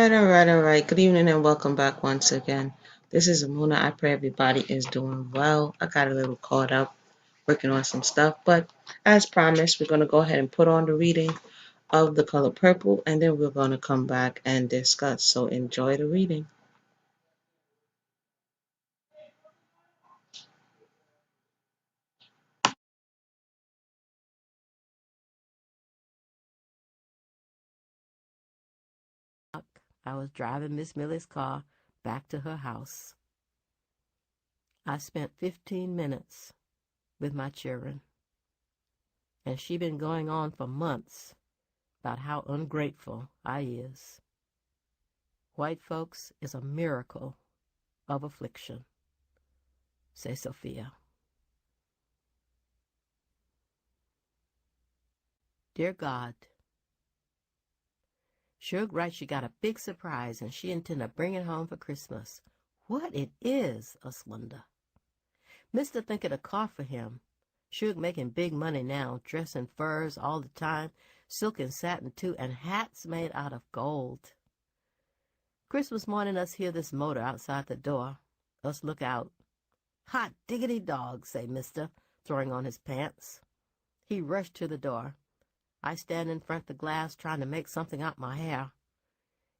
All right. Good evening and welcome back once again. This is Amuna. I pray everybody is doing well. I got a little caught up working on some stuff, but as promised, we're going to go ahead and put on the reading of The Color Purple, and then we're going to come back and discuss. So enjoy the reading. I was driving Miss Millie's car back to her house. I spent 15 minutes with my children, and she been going on for months about how ungrateful I is. White folks is a miracle of affliction, say Sophia. Dear God, Shug writes she got a big surprise and she intend to bring it home for Christmas. What it is, us wonder. Mister think it a car for him. Shug making big money now, dressing furs all the time, silk and satin too, and hats made out of gold. Christmas morning us hear this motor outside the door. Us look out. Hot diggity dog, say Mister, throwing on his pants. He rushed to the door. I stand in front of the glass trying to make something out my hair.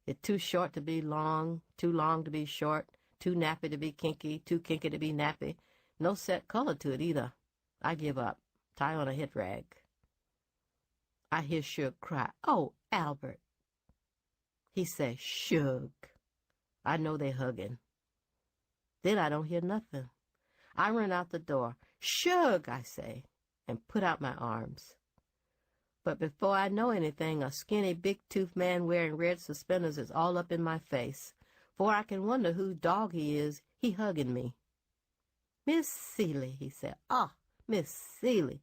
It's too short to be long, too long to be short, too nappy to be kinky, too kinky to be nappy. No set color to it either. I give up. Tie on a head rag. I hear Shug cry, "Oh, Albert." He say, "Shug." I know they hugging. Then I don't hear nothing. I run out the door. "Shug," I say, and put out my arms. But before I know anything, a skinny, big-toothed man wearing red suspenders is all up in my face. Before I can wonder whose dog he is, he hugging me. "Miss Celie," he said. "Oh, Miss Celie,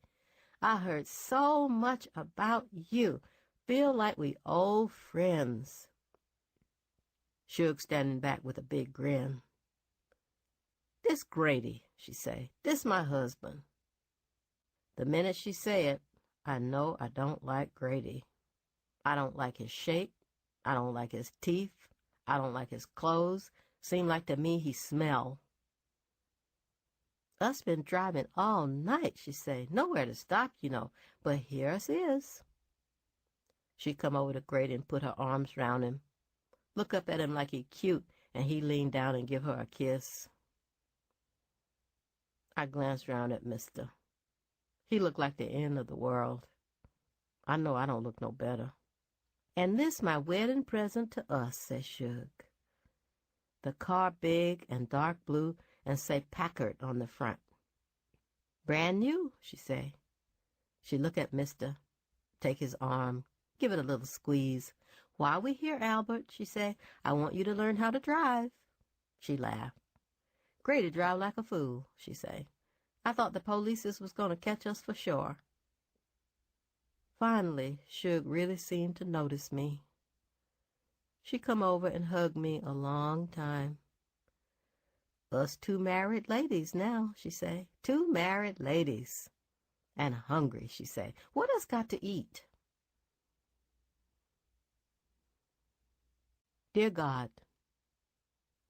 I heard so much about you. Feel like we old friends." Shug standing back with a big grin. "This Grady," she say. "This my husband." The minute she say it, I know I don't like Grady. I don't like his shape. I don't like his teeth. I don't like his clothes. Seem like to me he smell. "Us been driving all night," she say. "Nowhere to stop, you know. But here us is." She come over to Grady and put her arms round him. Look up at him like he cute, and he lean down and give her a kiss. I glanced round at Mister. He looked like the end of the world. I know I don't look no better. "And this my wedding present to us," says Shug. The car big and dark blue and say Packard on the front. "Brand new," she say. She look at Mister, take his arm, give it a little squeeze. "While we here, Albert," she say, "I want you to learn how to drive." She laughed. "Grady drive like a fool," she say. "I thought the polices was going to catch us for sure." Finally, Shug really seemed to notice me. She come over and hugged me a long time. "Us two married ladies now," she say. "Two married ladies. And hungry," she say. "What us got to eat?" Dear God,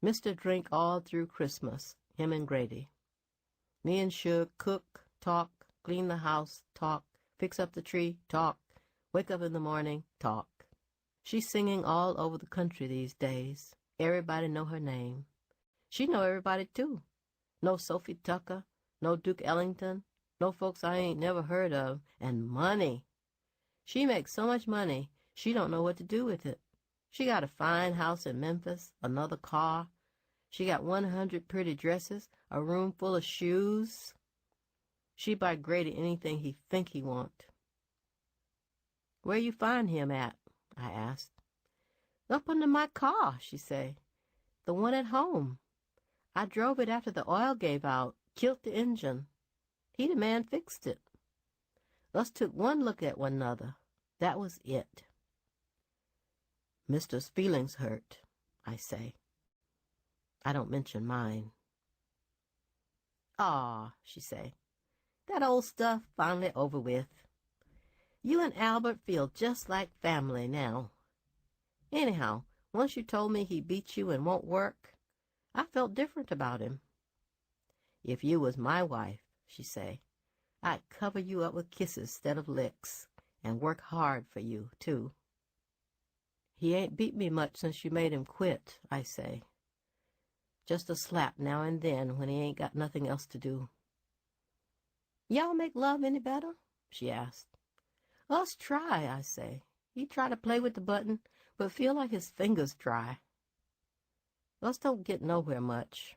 Mister drink all through Christmas, him and Grady. Me and Shug cook, talk, clean the house, talk, fix up the tree, talk, wake up in the morning, talk. She's singing all over the country these days. Everybody know her name. She know everybody too. No Sophie Tucker, no Duke Ellington, no folks I ain't never heard of, and money. She makes so much money, she don't know what to do with it. She got a fine house in Memphis, another car. She got 100 pretty dresses, a room full of shoes. She buy Grady anything he think he want. "Where you find him at?" I asked. "Up under my car," she say. "The one at home. I drove it after the oil gave out, killed the engine. He the man fixed it. Us took one look at one another. That was it." "Mister's feelings hurt," I say. I don't mention mine. "Aw," she say. "That old stuff finally over with. You and Albert feel just like family now. Anyhow, Once you told me he beat you and won't work, I felt different about him. If you was my wife, she say, I'd cover you up with kisses instead of licks, and work hard for you, too. He ain't beat me much since you made him quit, I say. Just a slap now and then when he ain't got nothing else to do. Y'all make love any better? She asked. Us try, I say. He try to play with the button, but feel like his fingers dry. Us don't get nowhere much.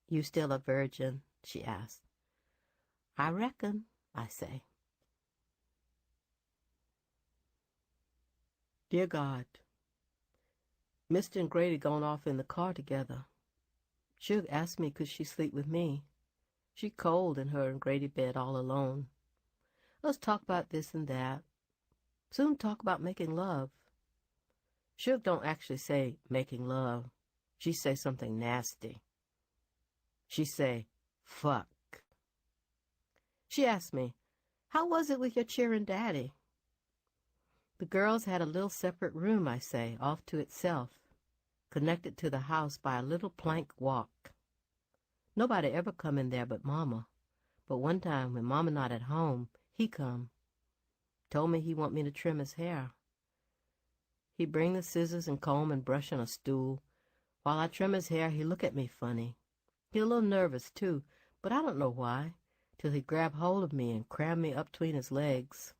You still a virgin? She asked. I reckon, I say. Dear God, Mr. and Grady gone off in the car together. Shug asked me could she sleep with me. She cold in her and Grady bed all alone. Let's talk about this and that. Soon talk about making love. Shug don't actually say making love. She say something nasty. She say, fuck. She asked me, how was it with your cheering daddy? The girls had a little separate room, I say, off to itself, connected to the house by a little plank walk. Nobody ever come in there but Mama. But one time when Mama not at home, he come. Told me he want me to trim his hair. He bring the scissors and comb and brush on a stool. While I trim his hair, he look at me funny. He a little nervous, too, but I don't know why, till he grab hold of me and cram me up between his legs.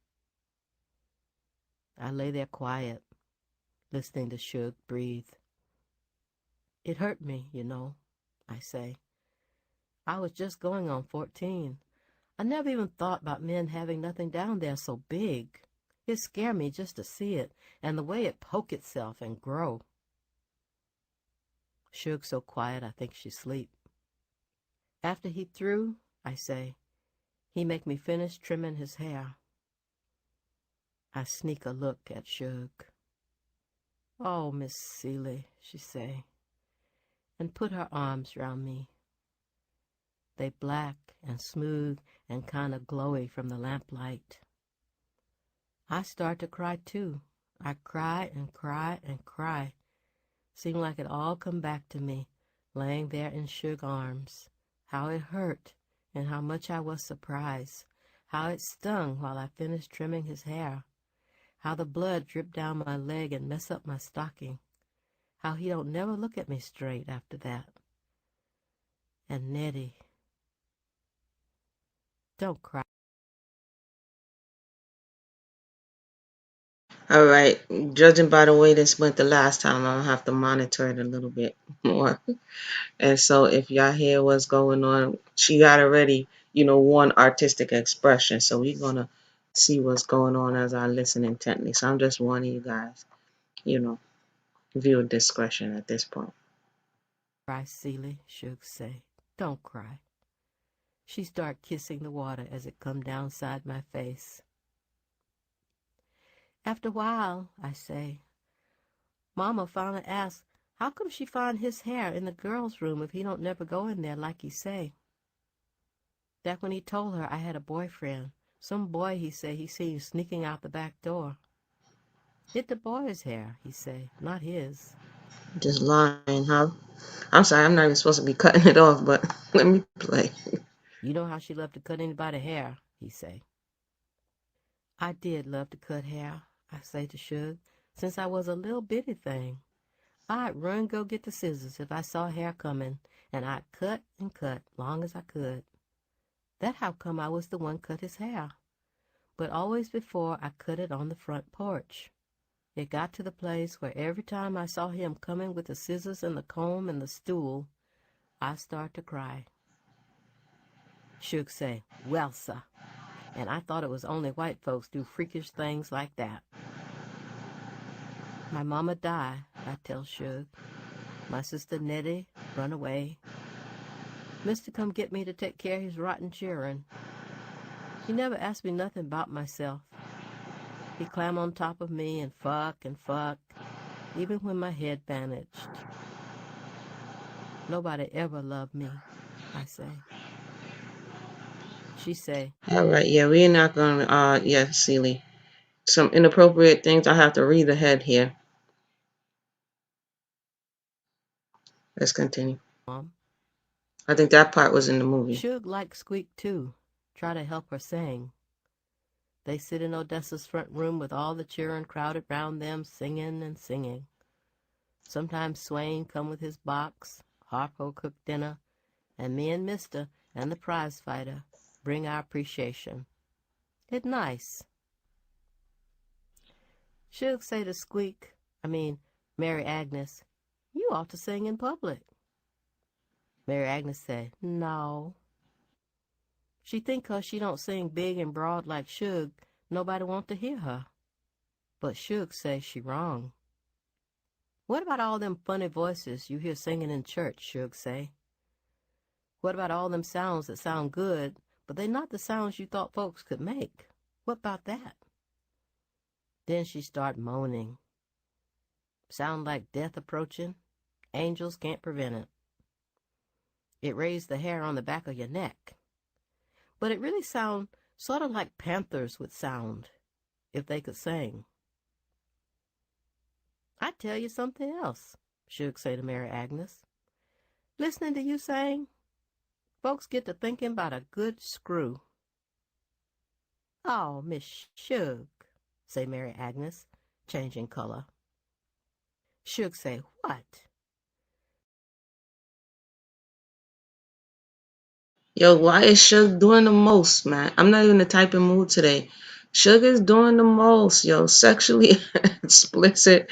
I lay there quiet, listening to Shug breathe. It hurt me, you know, I say. I was just going on 14. I never even thought about men having nothing down there so big. It scared me just to see it, and the way it poke itself and grow. Shug's so quiet I think she sleep. After he threw, I say, he make me finish trimming his hair. I sneak a look at Shug. Oh, Miss Celie, she say, and put her arms round me. They black and smooth and kind of glowy from the lamplight. I start to cry too. I cry and cry and cry. Seemed like it all come back to me, laying there in Shug's arms. How it hurt and how much I was surprised. How it stung while I finished trimming his hair. How the blood dripped down my leg and messed up my stocking. How he don't never look at me straight after that. And Nettie. Don't cry. All right. Judging by the way this went the last time, I'm gonna have to monitor it a little bit more. And so if y'all hear what's going on, she got already, one artistic expression. So we're gonna see what's going on as I listen intently. So I'm just warning you guys, viewer discretion at this point. Cry, Celie, Shug say. Don't cry. She start kissing the water as it come down side my face. After a while, I say, Mama finally asks, how come she find his hair in the girls' room if he don't never go in there like he say? That when he told her I had a boyfriend, some boy he say he seen sneaking out the back door. It the boy's hair, he say, not his. Just lying, huh? I'm sorry, I'm not even supposed to be cutting it off, but let me play. You know how she loved to cut anybody's hair, he say. I did love to cut hair, I say to Shug, since I was a little bitty thing. I'd run go get the scissors if I saw hair coming, and I'd cut and cut long as I could. That how come I was the one cut his hair. But always before I cut it on the front porch. It got to the place where every time I saw him coming with the scissors and the comb and the stool, I start to cry. Shug say, well, sir, and I thought it was only white folks do freakish things like that. My mama died, I tell Shug. My sister Nettie run away. Mister come get me to take care of his rotten children. He never asked me nothing about myself. He climb on top of me and fuck, even when my head bandaged. Nobody ever loved me, I say. She say, All right, yeah, we're not gonna, yeah, Celie. Some inappropriate things. I have to read ahead here. Let's continue. Mom. I think that part was in the movie. Shug liked Squeak too. Try to help her sing. They sit in Odessa's front room with all the children crowded round them, singing and singing. Sometimes Swain come with his box, Harpo cook dinner, and me and Mister and the prize fighter bring our appreciation. It nice. Shug say to Squeak, Mary Agnes, you ought to sing in public. Mary Agnes say, no. She think 'cause she don't sing big and broad like Shug, nobody want to hear her. But Shug say she wrong. What about all them funny voices you hear singing in church, Shug say? What about all them sounds that sound good, but they not the sounds you thought folks could make? What about that? Then she start moaning. Sound like death approaching. Angels can't prevent it. It raised the hair on the back of your neck. But it really sound sort of like panthers would sound if they could sing. I tell you something else, Shug say to Mary Agnes. Listening to you sing, folks get to thinking about a good screw. Oh, Miss Shug, say Mary Agnes, changing color. Shug say, what? Yo, why is Shug doing the most, man? I'm not even the type of mood today. Shug is doing the most, yo. Sexually explicit.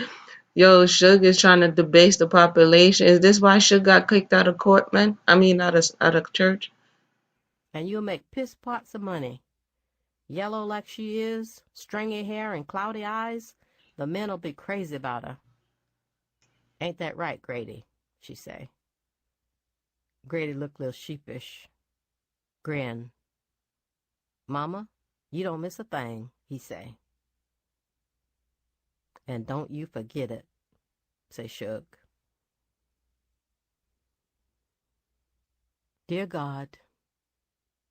Yo, Shug is trying to debase the population. Is this why Shug got kicked out of court, man? Out of church? And you'll make piss pots of money. Yellow like she is, stringy hair and cloudy eyes, the men'll be crazy about her. Ain't that right, Grady? She say. Grady looked a little sheepish. Grin. Mama, you don't miss a thing, he say. And don't you forget it, say Shug. Dear God,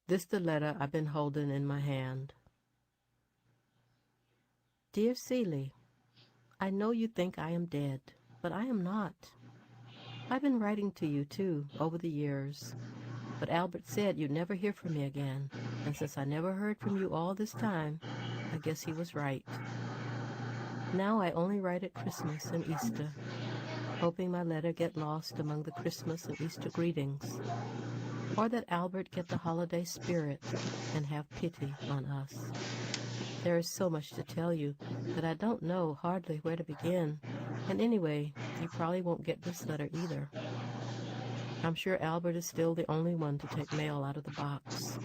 this the letter I've been holding in my hand. Dear Celie, I know you think I am dead, but I am not. I've been writing to you, too, over the years. But Albert said you'd never hear from me again, and since I never heard from you all this time, I guess he was right. Now I only write at Christmas and Easter, hoping my letter get lost among the Christmas and Easter greetings, or that Albert get the holiday spirit and have pity on us. There is so much to tell you that I don't know hardly where to begin, and anyway, you probably won't get this letter either. I'm sure Albert is still the only one to take mail out of the box.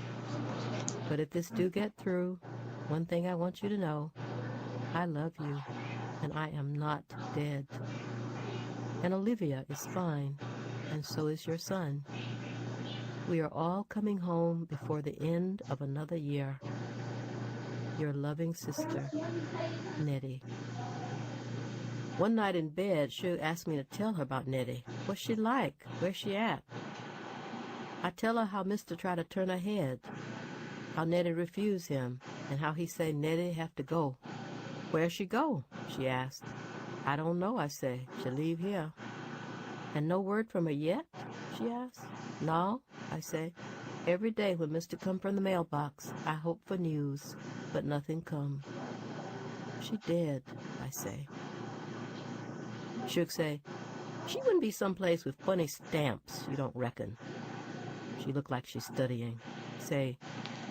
But if this do get through, one thing I want you to know, I love you, and I am not dead. And Olivia is fine, and so is your son. We are all coming home before the end of another year. Your loving sister, Nettie. One night in bed, Shug asked me to tell her about Nettie. What's she like? Where's she at? I tell her how Mister tried to turn her head, how Nettie refused him, and how he say Nettie have to go. Where she go? She asked. I don't know, I say. She leave here. And no word from her yet? She asked. No, I say. Every day when Mister come from the mailbox, I hope for news, but nothing come. She dead, I say. Shug say, she wouldn't be someplace with funny stamps, you don't reckon. She looked like she's studying. Say,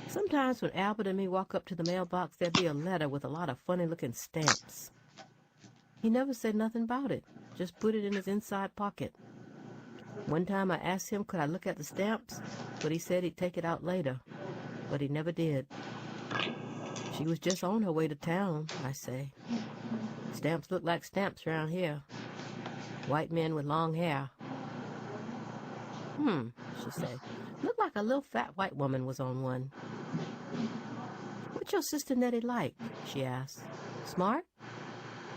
sometimes when Albert and me walk up to the mailbox, there'd be a letter with a lot of funny-looking stamps. He never said nothing about it, just put it in his inside pocket. One time I asked him could I look at the stamps, but he said he'd take it out later, but he never did. She was just on her way to town, I say. Stamps look like stamps around here. White men with long hair. She say. Looked like a little fat white woman was on one. What's your sister Nettie like? She asked. Smart?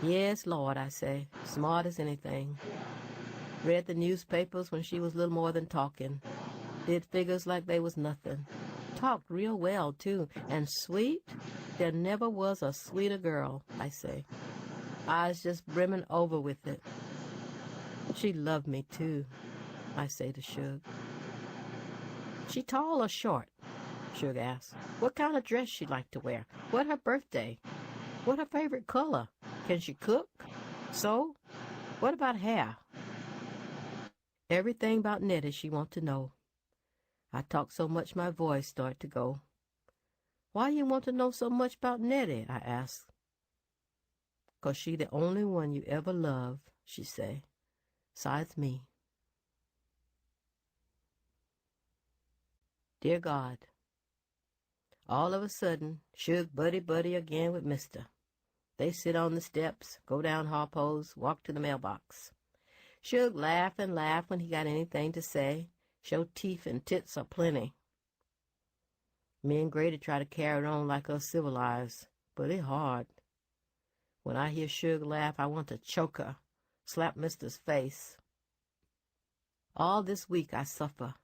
Yes, Lord, I say. Smart as anything. Read the newspapers when she was little more than talking. Did figures like they was nothing. Talked real well, too. And sweet? There never was a sweeter girl, I say. Eyes just brimming over with it. She loved me, too. I say to Shug. She tall or short? Shug asks. What kind of dress she like to wear? What her birthday? What her favorite color? Can she cook? Sew? What about hair? Everything about Nettie she want to know. I talk so much my voice start to go. Why you want to know so much about Nettie? I ask. 'Cause she the only one you ever loved, she say, besides me. Dear God, all of a sudden, Shug buddy again with Mister. They sit on the steps, go down hallpoles, walk to the mailbox. Shug laugh and laugh when he got anything to say, show teeth and tits are plenty. Me and Grady try to carry it on like us civilized, but it hard. When I hear Shug laugh, I want to choke her, slap Mister's face. All this week I suffer.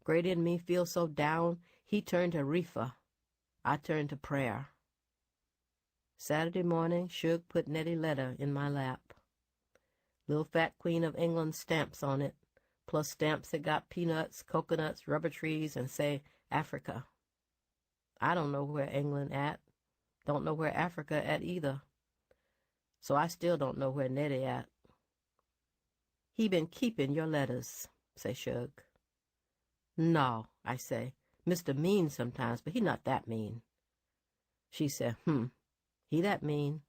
Grady and me feel so down, he turned to reefer. I turned to prayer. Saturday morning, Shug put Nettie's letter in my lap. Little fat Queen of England stamps on it, plus stamps that got peanuts, coconuts, rubber trees, and say Africa. I don't know where England at. Don't know where Africa at either. So I still don't know where Nettie at. He been keeping your letters, say Shug. No, I say. Mr. mean sometimes, but he not that mean. She said, he that mean.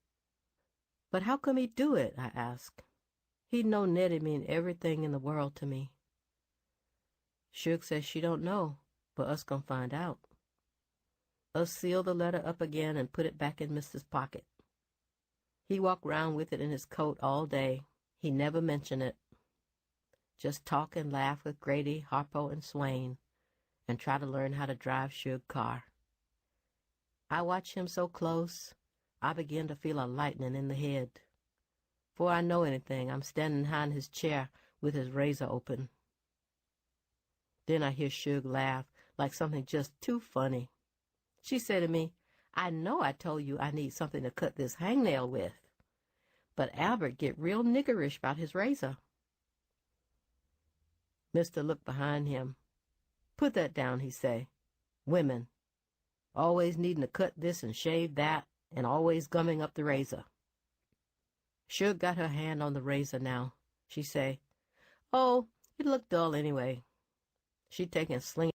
But how come he do it, I ask. He know Nettie mean everything in the world to me. Shug says she don't know, but us gonna find out. Us seal the letter up again and put it back in Mister's pocket. He walk round with it in his coat all day. He never mention it. Just talk and laugh with Grady, Harpo, and Swain, and try to learn how to drive Shug car. I watch him so close, I begin to feel a lightning in the head. Before I know anything, I'm standing behind his chair with his razor open. Then I hear Shug laugh like something just too funny. She said to me, I know I told you I need something to cut this hangnail with, but Albert get real niggerish about his razor. Mister looked behind him. Put that down, he say. Women. Always needing to cut this and shave that, and always gumming up the razor. Shug got her hand on the razor now. She say, oh, it looked dull anyway. She taking sling.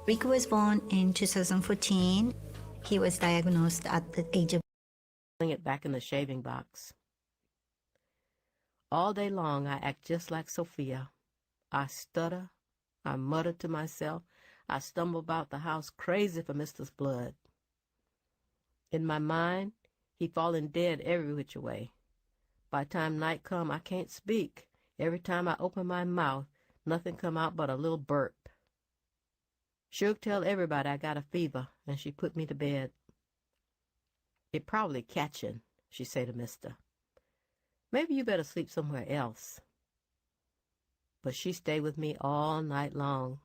Rick was born in 2014. He was diagnosed at the age of Sling it back in the shaving box. All day long I act just like Sophia. I stutter, I mutter to myself, I stumble about the house crazy for Mister's blood. In my mind, he falling dead every which way. By time night come, I can't speak. Every time I open my mouth, nothing come out but a little burp. Shug tell everybody I got a fever, and she put me to bed. It probably catching, she say to Mister. Maybe you better sleep somewhere else. But she stay with me all night long.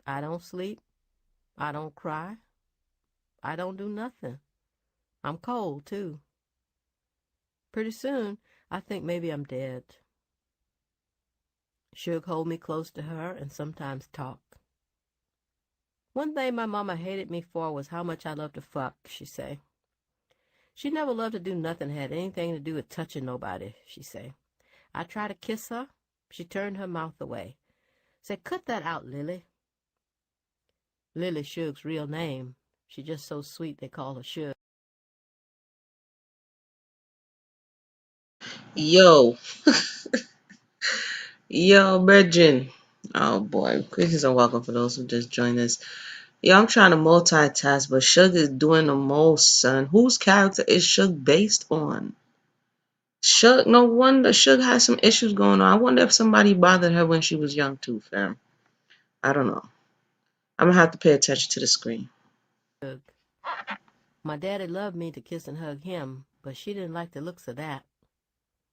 I don't sleep. I don't cry. I don't do nothing. I'm cold, too. Pretty soon, I think maybe I'm dead. Shug hold me close to her and sometimes talk. One thing my mama hated me for was how much I loved to fuck, she say. She never loved to do nothing that had anything to do with touching nobody, she say. I try to kiss her. She turned her mouth away. Said, cut that out, Lily. Lily Shug's real name. She just so sweet they call her Shug. Yo, yo, Virgin. Oh boy, greetings and welcome for those who just joined us. Yo, I'm trying to multitask, but Shug is doing the most, son. Whose character is Shug based on? Shug, no wonder Shug has some issues going on. I wonder if somebody bothered her when she was young too, fam. I don't know. I'm gonna have to pay attention to the screen. My daddy loved me to kiss and hug him, but she didn't like the looks of that.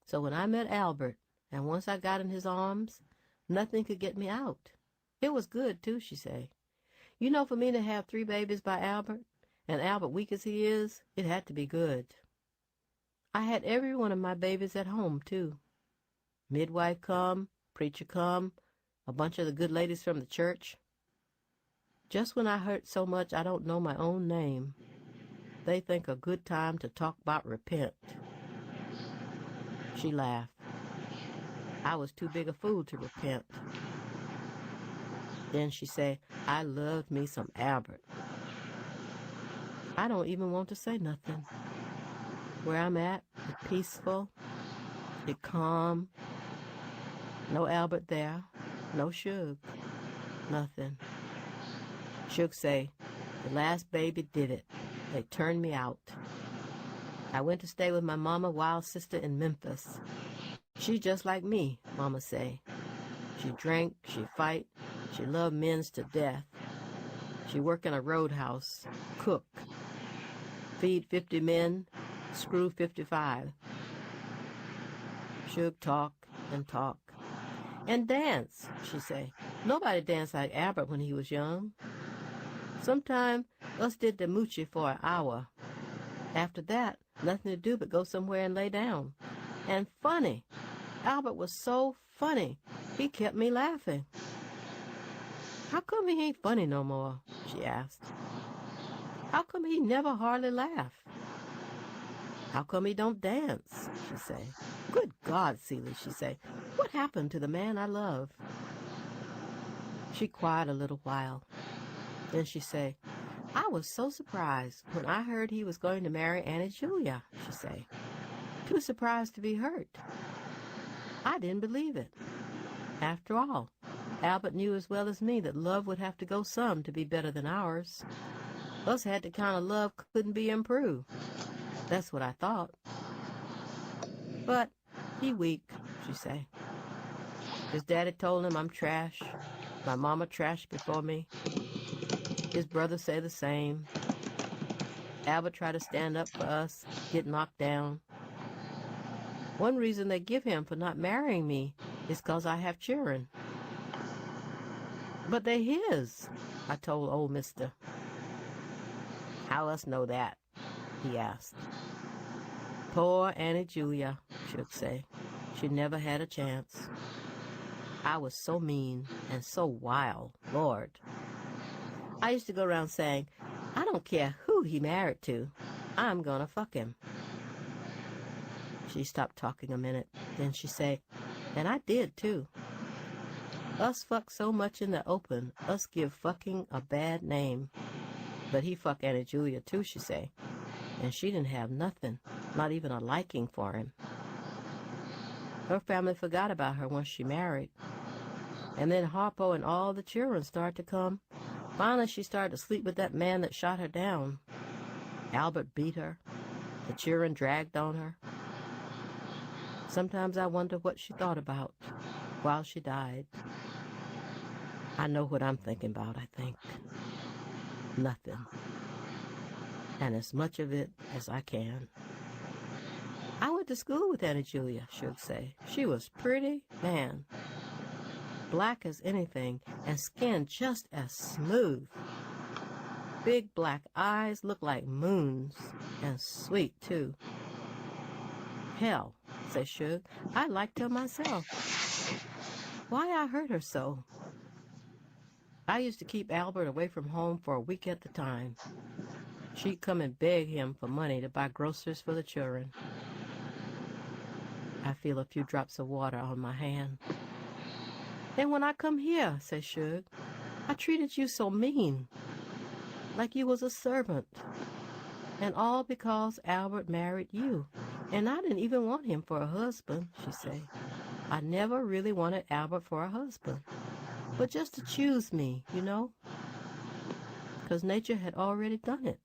So when I met Albert, and once I got in his arms, nothing could get me out. It was good, too, she say. You know, for me to have 3 babies by Albert, and Albert weak as he is, it had to be good. I had every one of my babies at home, too. Midwife come, preacher come, a bunch of the good ladies from the church. Just when I hurt so much I don't know my own name, they think a good time to talk about repent. She laughed. I was too big a fool to repent. Then she said, I loved me some Albert. I don't even want to say nothing. Where I'm at, it peaceful, it calm. No Albert there, no Shug, nothing. Shug say, the last baby did it. They turned me out. I went to stay with my mama wild sister in Memphis. She just like me, mama say. She drank, she fight, she loved men's to death. She work in a roadhouse, cook, feed 50 men, screw 55. Shug talk and talk. And dance, she say. Nobody danced like Albert when he was young. Sometime us did the moochie for an hour. After that, nothing to do but go somewhere and lay down. And funny. Albert was so funny. He kept me laughing. How come he ain't funny no more? She asked. How come he never hardly laugh? How come he don't dance? She say. Good God, Celie, she say. What happened to the man I love? She quiet a little while. Then she say, I was so surprised when I heard he was going to marry Annie Julia, she say. Too surprised to be hurt. I didn't believe it. After all, Albert knew as well as me that love would have to go some to be better than ours. Us had the kind of love couldn't be improved. That's what I thought. But he weak, she say. His daddy told him I'm trash. My mama trashed before me. His brothers say the same. Albert tried to stand up for us, get knocked down. One reason they give him for not marrying me is 'cause I have children. But they his, I told old mister. How us know that? He asked. Poor Annie Julia, Shug say. She never had a chance. I was so mean and so wild, Lord. I used to go around saying, I don't care who he married to. I'm gonna fuck him. She stopped talking a minute. Then she say, and I did too. Us fuck so much in the open, us give fucking a bad name. But he fucked Annie Julia too, she say. And she didn't have nothing, not even a liking for him. Her family forgot about her once she married. And then Harpo and all the children started to come. Finally, she started to sleep with that man that shot her down. Albert beat her. The children dragged on her. Sometimes I wonder what she thought about while she died. I know what I'm thinking about, I think. Nothing. And as much of it as I can. I went to school with Annie Julia, Shug say. She was pretty, man. Black as anything, and skin just as smooth. Big black eyes look like moons, and sweet, too. Hell, say Shug, I liked her myself. Why I hurt her so? I used to keep Albert away from home for a week at a time. She'd come and beg him for money to buy groceries for the children. I feel a few drops of water on my hand. And when I come here, says Shug, I treated you so mean, like you was a servant. And all because Albert married you. And I didn't even want him for a husband, she say. I never really wanted Albert for a husband. But just to choose me, you know. 'Cause nature had already done it.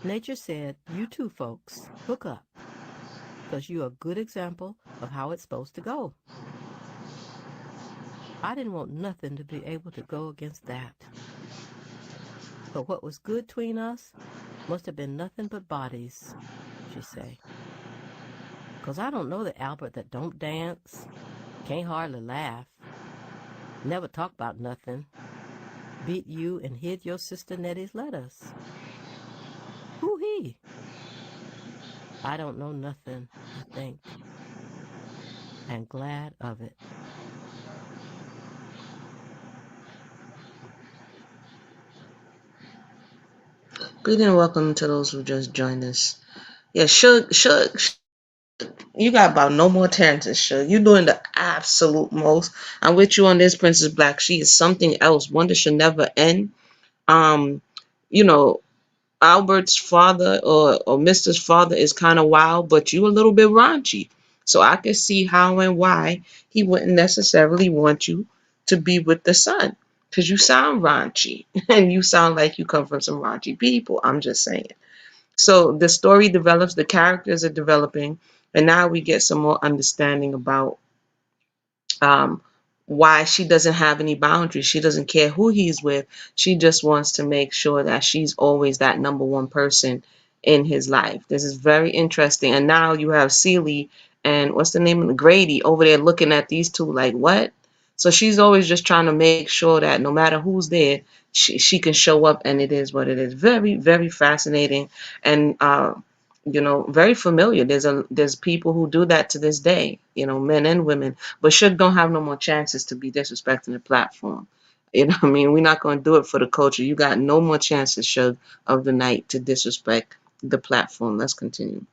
Nature said, you two folks, hook up. 'Cause you're a good example of how it's supposed to go. I didn't want nothing to be able to go against that. But what was good between us must have been nothing but bodies, she say. 'Cause I don't know the Albert that don't dance, can't hardly laugh, never talk about nothing, beat you and hid your sister Nettie's letters. Who he? I don't know nothing, I think. and glad of it. Greeting and welcome to those who just joined us. Yeah, Shug, you got about no more chances, Shug. You're doing the absolute most. I'm with you on this, Princess Black. She is something else. Wonder should never end. Um, you know, Albert's father or Mr.'s father is kind of wild, but you a little bit raunchy. So I can see how and why he wouldn't necessarily want you to be with the son. Because you sound raunchy and you sound like you come from some raunchy people. I'm just saying. So the story develops, the characters are developing, and now we get some more understanding about um, why she doesn't have any boundaries. She doesn't care who he's with. She just wants to make sure that she's always that number one person in his life. This is very interesting. And now you have Celie and what's the name of the Grady over there looking at these two like, what? So she's always just trying to make sure that no matter who's there, she can show up, and it is what it is. Very, very fascinating. And very familiar. There's people who do that to this day, men and women. But Shug don't have no more chances to be disrespecting the platform. You know what I mean? We're not going to do it for the culture. You got no more chances, Shug, of the night to disrespect the platform. Let's continue.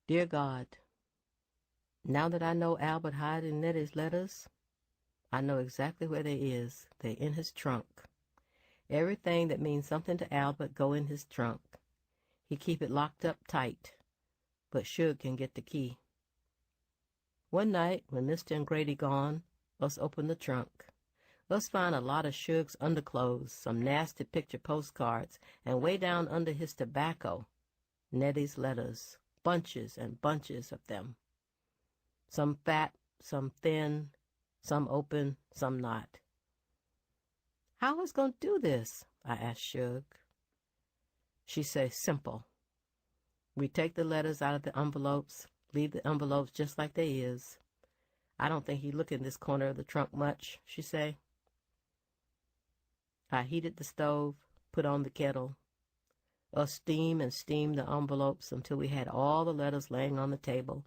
Dear God, now that I know Albert hid in Nettie's letters, I know exactly where they is. They in his trunk. Everything that means something to Albert go in his trunk. He keep it locked up tight, but Shug can get the key. One night, when Mr. and Grady gone, us open the trunk. Us find a lot of Shug's underclothes, some nasty picture postcards, and way down under his tobacco, Nettie's letters, bunches and bunches of them. Some fat, some thin, some open, some not. How is going to do this? I asked Shug. She says, simple. We take the letters out of the envelopes, leave the envelopes just like they is. I don't think he look in this corner of the trunk much, she say. I heated the stove, put on the kettle. Us steam and steam the envelopes until we had all the letters laying on the table.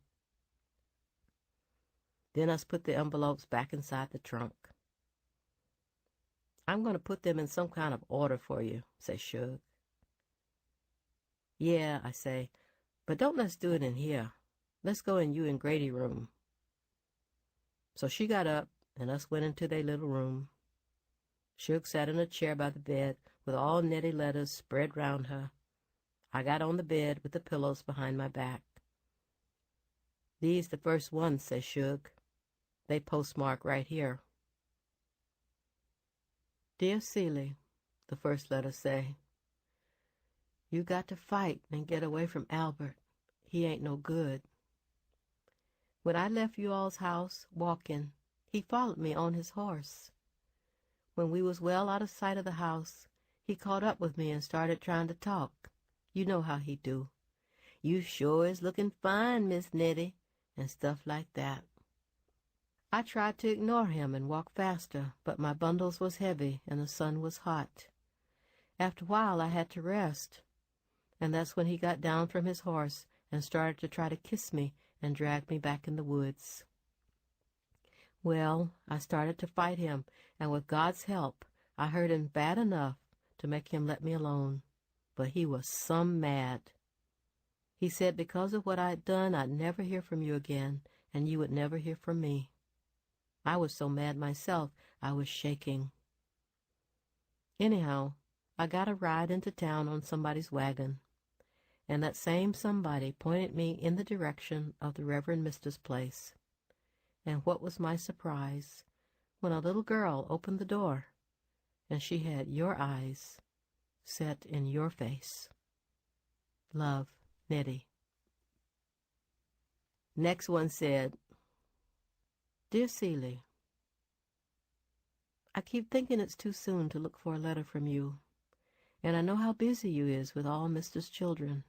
Then us put the envelopes back inside the trunk. I'm going to put them in some kind of order for you, say Shug. Yeah, I say, but don't let's do it in here. Let's go in you and Grady room. So she got up, and us went into their little room. Shug sat in a chair by the bed with all Nettie letters spread round her. I got on the bed with the pillows behind my back. These the first ones, says Shug. They postmark right here. Dear Celie, the first letter say, you got to fight and get away from Albert. He ain't no good. When I left you all's house, walking, he followed me on his horse. When we was well out of sight of the house, he caught up with me and started trying to talk. You know how he do. You sure is looking fine, Miss Nettie, and stuff like that. I tried to ignore him and walk faster, but my bundles was heavy and the sun was hot. After a while I had to rest, and that's when he got down from his horse and started to try to kiss me and drag me back in the woods. Well, I started to fight him, and with God's help, I hurt him bad enough to make him let me alone. But he was some mad. He said because of what I'd done, I'd never hear from you again, and you would never hear from me. I was so mad myself, I was shaking. Anyhow, I got a ride into town on somebody's wagon, and that same somebody pointed me in the direction of the Reverend Mister's place. And what was my surprise when a little girl opened the door, and she had your eyes set in your face. Love, Nettie. Next one said, Dear Celie, I keep thinking it's too soon to look for a letter from you, and I know how busy you is with all Mister's children,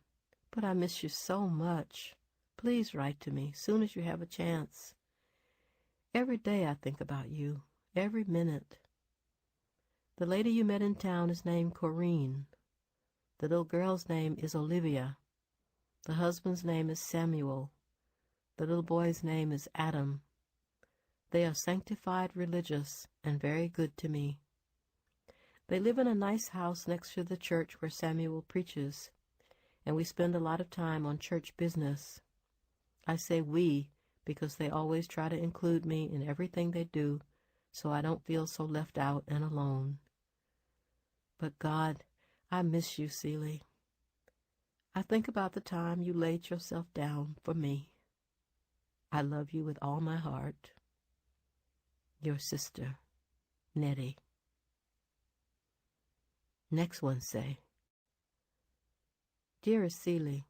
but I miss you so much. Please write to me soon as you have a chance. Every day I think about you, every minute. The lady you met in town is named Corinne. The little girl's name is Olivia. The husband's name is Samuel. The little boy's name is Adam. They are sanctified, religious, and very good to me. They live in a nice house next to the church where Samuel preaches, and we spend a lot of time on church business. I say we because they always try to include me in everything they do, so I don't feel so left out and alone. But God, I miss you, Celie. I think about the time you laid yourself down for me. I love you with all my heart. Your sister, Nettie. Next one say, Dearest Celie,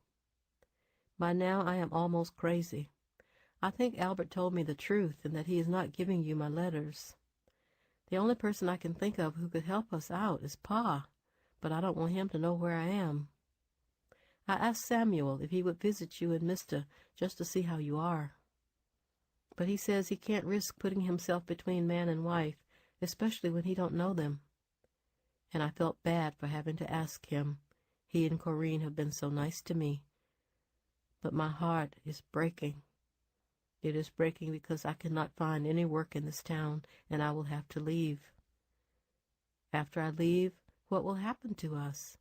by now I am almost crazy. I think Albert told me the truth and that he is not giving you my letters. The only person I can think of who could help us out is Pa, but I don't want him to know where I am. I asked Samuel if he would visit you and Mr. just to see how you are. But he says he can't risk putting himself between man and wife, especially when he don't know them. And I felt bad for having to ask him. He and Corinne have been so nice to me. But my heart is breaking. It is breaking because I cannot find any work in this town, and I will have to leave. After I leave, what will happen to us?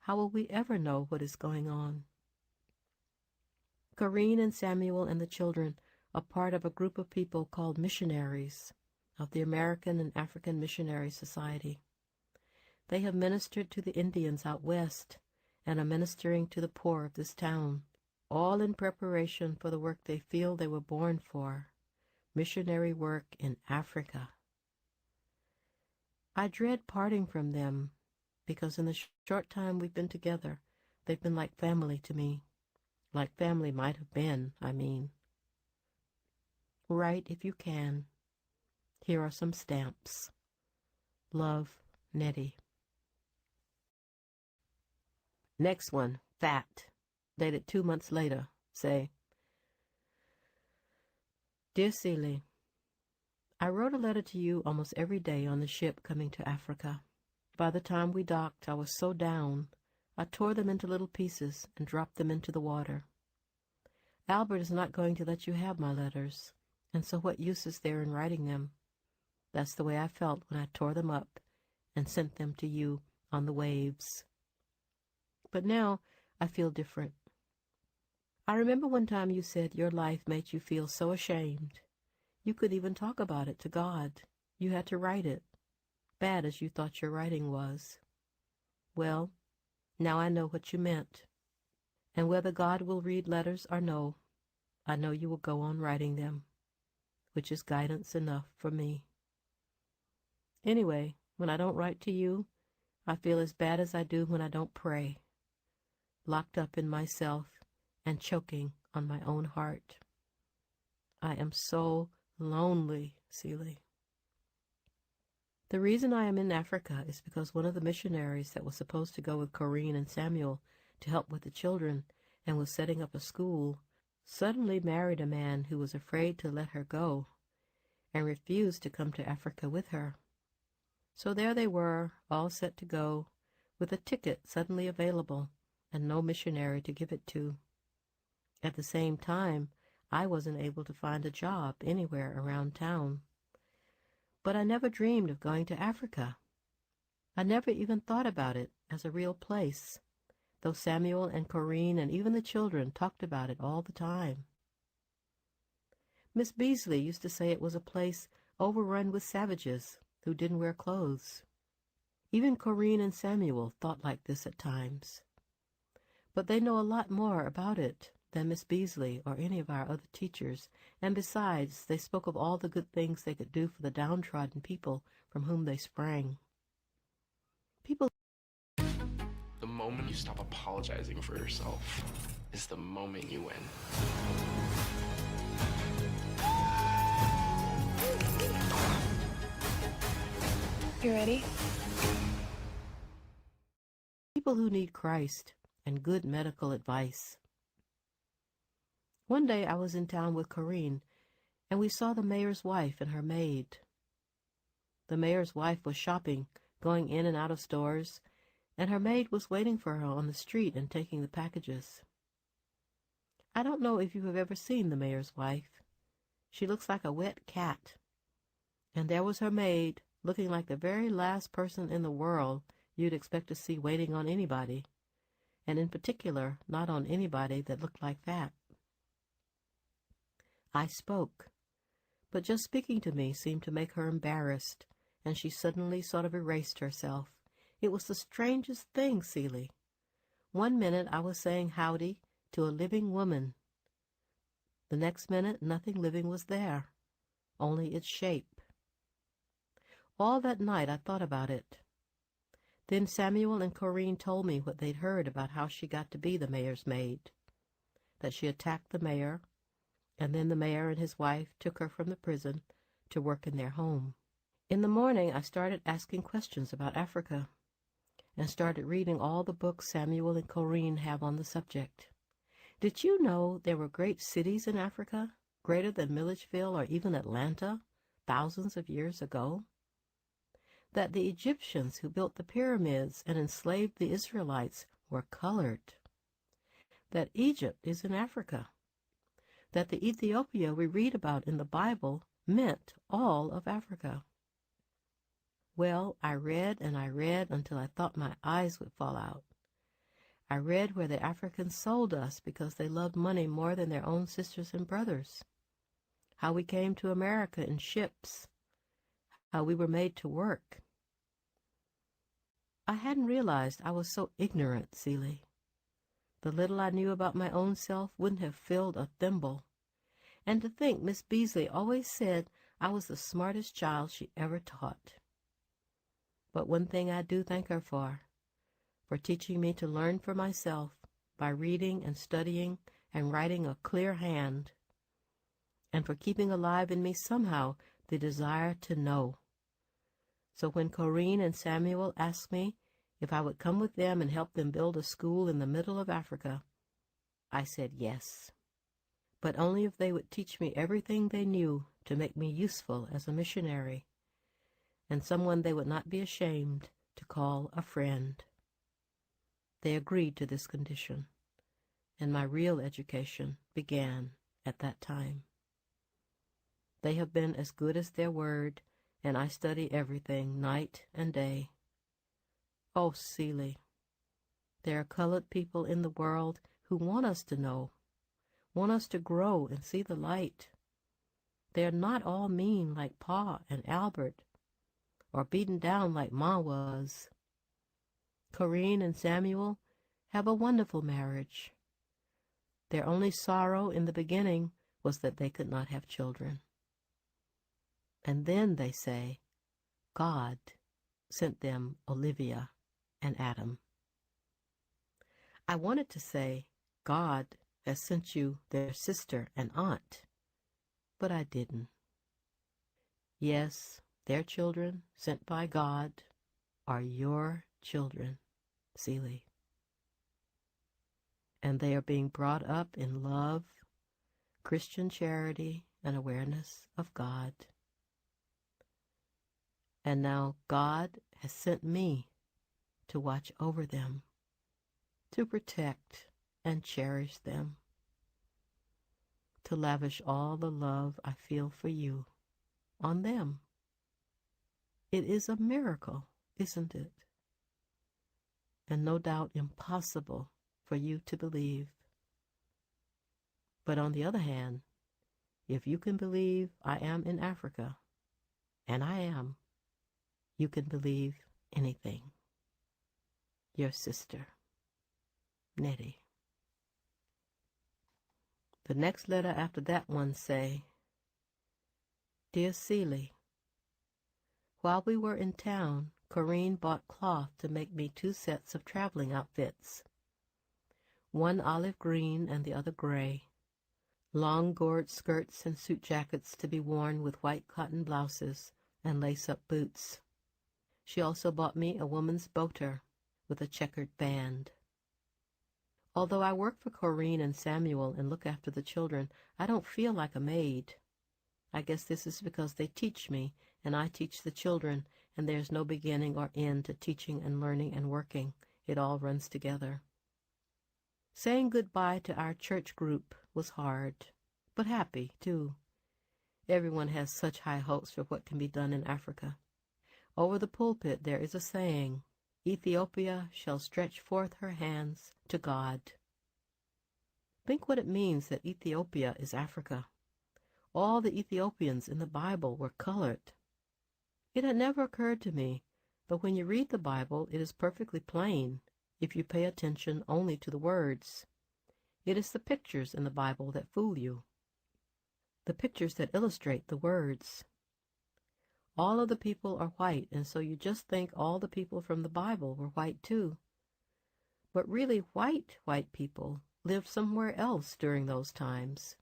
How will we ever know what is going on? Corinne and Samuel and the children are part of a group of people called Missionaries of the American and African Missionary Society. They have ministered to the Indians out west and are ministering to the poor of this town, all in preparation for the work they feel they were born for, missionary work in Africa. I dread parting from them because in the short time we've been together, they've been like family to me. Like family might have been, I mean. Write if you can. Here are some stamps. Love, Nettie. Next one, Fat, dated 2 months later. Say, Dear Celie, I wrote a letter to you almost every day on the ship coming to Africa. By the time we docked, I was so down, I tore them into little pieces and dropped them into the water. Albert is not going to let you have my letters, and so what use is there in writing them? That's the way I felt when I tore them up and sent them to you on the waves. But now I feel different. I remember one time you said your life made you feel so ashamed. You could even talk about it to God. You had to write it, bad as you thought your writing was. Well, now I know what you meant. And whether God will read letters or no, I know you will go on writing them, which is guidance enough for me. Anyway, when I don't write to you, I feel as bad as I do when I don't pray, locked up in myself and choking on my own heart. I am so lonely, Celie. The reason I am in Africa is because one of the missionaries that was supposed to go with Corinne and Samuel to help with the children and was setting up a school suddenly married a man who was afraid to let her go and refused to come to Africa with her. So there they were, all set to go, with a ticket suddenly available and no missionary to give it to. At the same time, I wasn't able to find a job anywhere around town. But I never dreamed of going to Africa. I never even thought about it as a real place, though Samuel and Corinne and even the children talked about it all the time. Miss Beasley used to say it was a place overrun with savages who didn't wear clothes. Even Corinne and Samuel thought like this at times. But they know a lot more about it than Miss Beasley or any of our other teachers, and besides, they spoke of all the good things they could do for the downtrodden people from whom they sprang. People. The moment you stop apologizing for yourself is the moment you win. You ready? People who need Christ and good medical advice. One day I was in town with Corinne, and we saw the mayor's wife and her maid. The mayor's wife was shopping, going in and out of stores, and her maid was waiting for her on the street and taking the packages. I don't know if you have ever seen the mayor's wife. She looks like a wet cat. And there was her maid, looking like the very last person in the world you'd expect to see waiting on anybody, and in particular not on anybody that looked like that. I spoke, but just speaking to me seemed to make her embarrassed, and she suddenly sort of erased herself. It was the strangest thing, Celie. One minute I was saying howdy to a living woman. The next minute nothing living was there, only its shape. All that night I thought about it. Then Samuel and Corinne told me what they'd heard about how she got to be the mayor's maid, that she attacked the mayor, and then the mayor and his wife took her from the prison to work in their home. In the morning I started asking questions about Africa, and started reading all the books Samuel and Corinne have on the subject. Did you know there were great cities in Africa, greater than Milledgeville or even Atlanta, thousands of years ago? That the Egyptians who built the pyramids and enslaved the Israelites were colored? That Egypt is in Africa? That the Ethiopia we read about in the Bible meant all of Africa? Well, I read and I read until I thought my eyes would fall out. I read where the Africans sold us because they loved money more than their own sisters and brothers. How we came to America in ships. How we were made to work. I hadn't realized I was so ignorant, Celie. The little I knew about my own self wouldn't have filled a thimble. And to think Miss Beasley always said I was the smartest child she ever taught. But one thing I do thank her for teaching me to learn for myself by reading and studying and writing a clear hand, and for keeping alive in me somehow the desire to know. So when Corinne and Samuel asked me if I would come with them and help them build a school in the middle of Africa, I said yes, but only if they would teach me everything they knew to make me useful as a missionary, and someone they would not be ashamed to call a friend. They agreed to this condition, and my real education began at that time. They have been as good as their word, and I study everything night and day. Oh, Celie, there are colored people in the world who want us to know, want us to grow and see the light. They are not all mean like Pa and Albert, or beaten down like Ma was. Corinne and Samuel have a wonderful marriage. Their only sorrow in the beginning was that they could not have children. And then, they say, God sent them Olivia and Adam. I wanted to say, God has sent you their sister and aunt, but I didn't. Yes, their children, sent by God, are your children, Celie. And they are being brought up in love, Christian charity, and awareness of God. And now God has sent me to watch over them, to protect and cherish them, to lavish all the love I feel for you on them. It is a miracle, isn't it? And no doubt impossible for you to believe. But on the other hand, if you can believe I am in Africa, and I am, you can believe anything. Your sister, Nettie. The next letter after that one say, Dear Celie, while we were in town, Corinne bought cloth to make me 2 sets of traveling outfits. One olive green and the other gray. Long gored skirts and suit jackets to be worn with white cotton blouses and lace-up boots. She also bought me a woman's boater with a checkered band. Although I work for Corinne and Samuel and look after the children, I don't feel like a maid. I guess this is because they teach me, and I teach the children, and there's no beginning or end to teaching and learning and working. It all runs together. Saying goodbye to our church group was hard, but happy, too. Everyone has such high hopes for what can be done in Africa. Over the pulpit there is a saying, Ethiopia shall stretch forth her hands to God. Think what it means that Ethiopia is Africa. All the Ethiopians in the Bible were colored. It had never occurred to me, but when you read the Bible, it is perfectly plain if you pay attention only to the words. It is the pictures in the Bible that fool you, the pictures that illustrate the words. All of the people are white, and so you just think all the people from the Bible were white too. But really white people lived somewhere else during those times.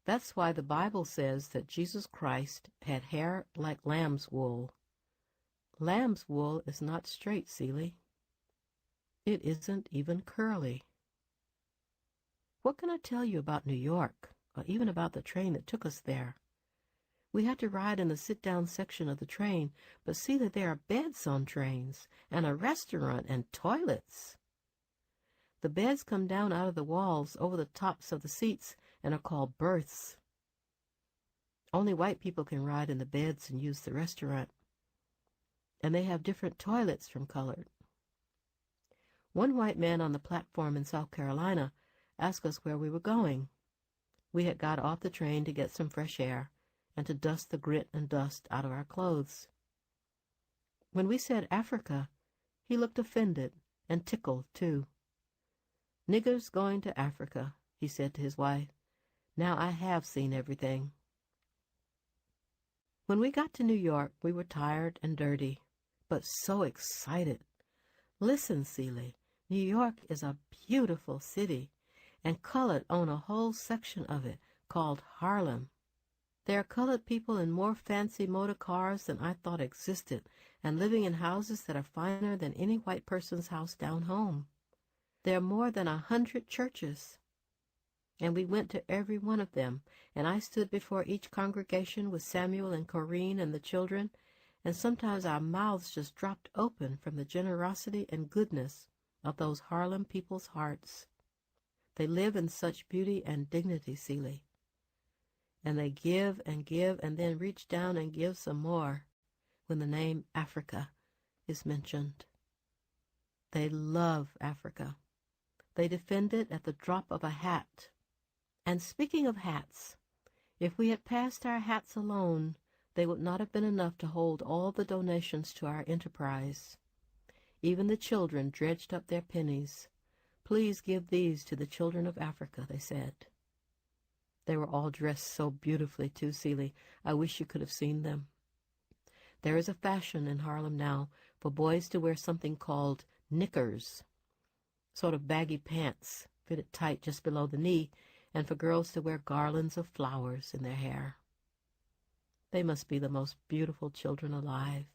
That's why the Bible says that Jesus Christ had hair like lamb's wool. Lamb's wool is not straight, Celie. It isn't even curly. What can I tell you about New York, or even about the train that took us there? We had to ride in the sit-down section of the train, but see that there are beds on trains, and a restaurant, and toilets. The beds come down out of the walls over the tops of the seats and are called berths. Only white people can ride in the beds and use the restaurant. And they have different toilets from colored. One white man on the platform in South Carolina asked us where we were going. We had got off the train to get some fresh air and to dust the grit and dust out of our clothes. When we said Africa, he looked offended and tickled too. "Niggers going to Africa," he said to his wife. "Now I have seen everything." When we got to New York, we were tired and dirty, but so excited. Listen, Celie, New York is a beautiful city, and colored own a whole section of it called Harlem. There are colored people in more fancy motor cars than I thought existed, and living in houses that are finer than any white person's house down home. There are more than 100 churches, and we went to every one of them, and I stood before each congregation with Samuel and Corinne and the children, and sometimes our mouths just dropped open from the generosity and goodness of those Harlem people's hearts. They live in such beauty and dignity, Celie. And they give and then reach down and give some more when the name Africa is mentioned. They love Africa. They defend it at the drop of a hat. And speaking of hats, if we had passed our hats alone, they would not have been enough to hold all the donations to our enterprise. Even the children dredged up their pennies. "Please give these to the children of Africa," they said. They were all dressed so beautifully too, Celie. I wish you could have seen them. There is a fashion in Harlem now for boys to wear something called knickers, sort of baggy pants, fitted tight just below the knee, and for girls to wear garlands of flowers in their hair. They must be the most beautiful children alive,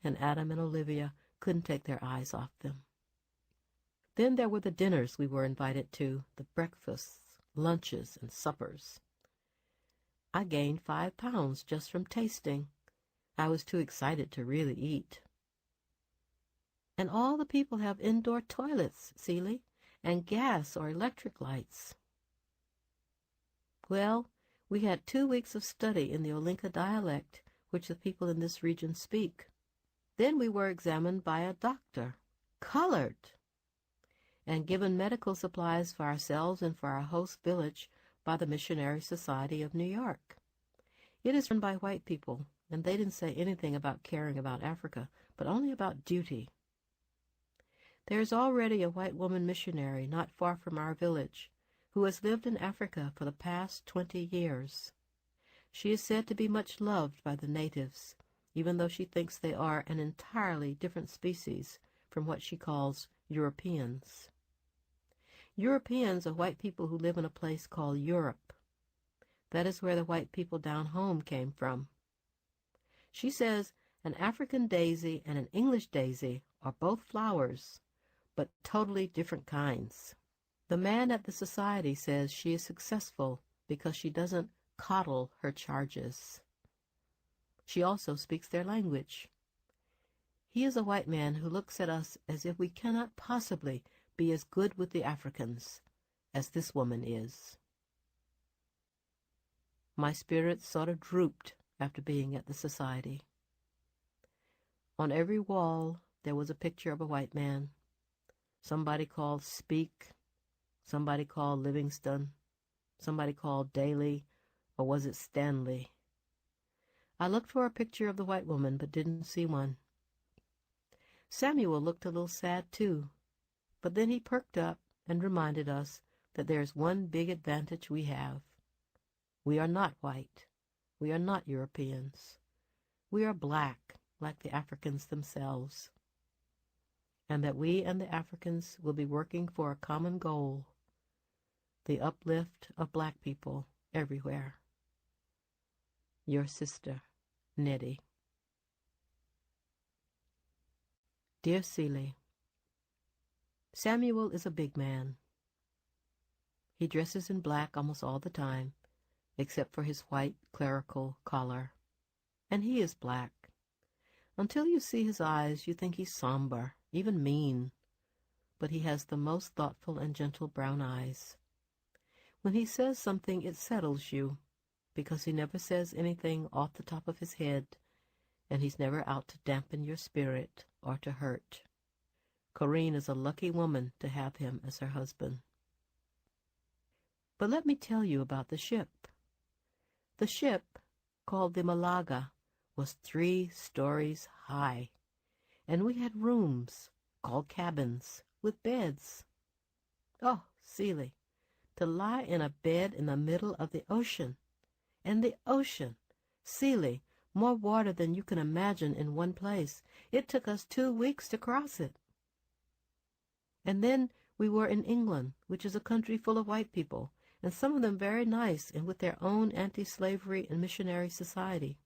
and Adam and Olivia couldn't take their eyes off them. Then there were the dinners we were invited to, the breakfasts, lunches, and suppers. I gained 5 pounds just from tasting. I was too excited to really eat. And all the people have indoor toilets, Celie, and gas or electric lights. Well, we had 2 weeks of study in the Olinka dialect, which the people in this region speak. Then we were examined by a doctor, colored, and given medical supplies for ourselves and for our host village by the Missionary Society of New York. It is run by white people, and they didn't say anything about caring about Africa, but only about duty. There is already a white woman missionary not far from our village, who has lived in Africa for the past 20 years. She is said to be much loved by the natives, even though she thinks they are an entirely different species from what she calls Europeans. Europeans are white people who live in a place called Europe. That is where the white people down home came from. She says an African daisy and an English daisy are both flowers, but totally different kinds. The man at the society says she is successful because she doesn't coddle her charges. She also speaks their language. He is a white man who looks at us as if we cannot possibly be as good with the Africans as this woman is. My spirits sort of drooped after being at the society. On every wall there was a picture of a white man. Somebody called Speak, somebody called Livingston, somebody called Daly, or was it Stanley? I looked for a picture of the white woman, but didn't see one. Samuel looked a little sad too, but then he perked up and reminded us that there's one big advantage we have. We are not white. We are not Europeans. We are black, like the Africans themselves. And that we and the Africans will be working for a common goal, the uplift of black people everywhere. Your sister, Nettie. Dear Celie, Samuel is a big man. He dresses in black almost all the time, except for his white clerical collar. And he is black. Until you see his eyes, you think he's somber, even mean. But he has the most thoughtful and gentle brown eyes. When he says something, it settles you, because he never says anything off the top of his head, and he's never out to dampen your spirit or to hurt. Corinne is a lucky woman to have him as her husband. But let me tell you about the ship. The ship, called the Malaga, was 3 stories high, and we had rooms, called cabins, with beds. Oh, Celie, to lie in a bed in the middle of the ocean, and the ocean, Celie, more water than you can imagine in one place. It took us 2 weeks to cross it. And then we were in England, which is a country full of white people, and some of them very nice and with their own anti-slavery and missionary society.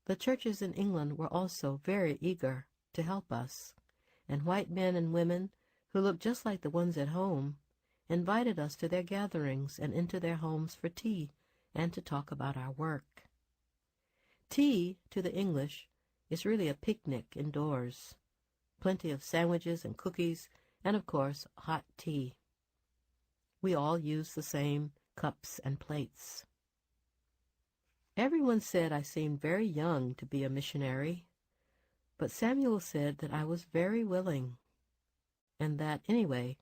The churches in England were also very eager to help us, and white men and women, who looked just like the ones at home, invited us to their gatherings and into their homes for tea and to talk about our work. Tea, to the English, is really a picnic indoors. Plenty of sandwiches and cookies, and of course, hot tea. We all use the same cups and plates. Everyone said I seemed very young to be a missionary, but Samuel said that I was very willing, and that, anyway,